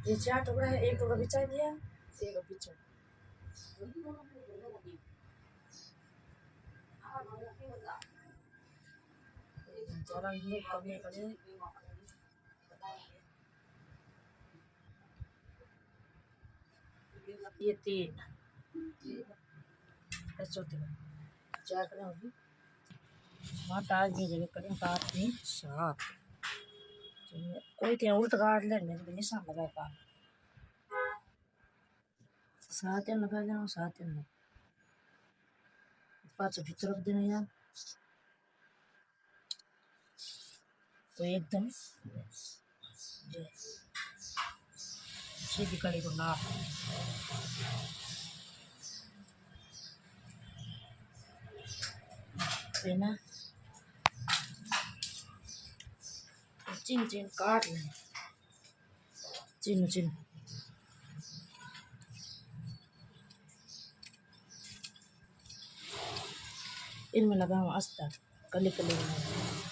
ये 4 टुकड़ा है, एक टुकड़ा बिछा दिया, एक बिछा जरा ये करने के लिए ये 3 चौथे 4 करें होगी वहाँ डाल दी जगह करें 5 3 7 कोई थे उल्ट काट लेने तो निशान लगा का 7 लगा देना 7 पाँच भीतर रख देना यार तो एकदम सीधी कड़ी को नाप ना चिन चिन काट लें चिन चिन इनमें लगाऊँ अस्तर कली कली में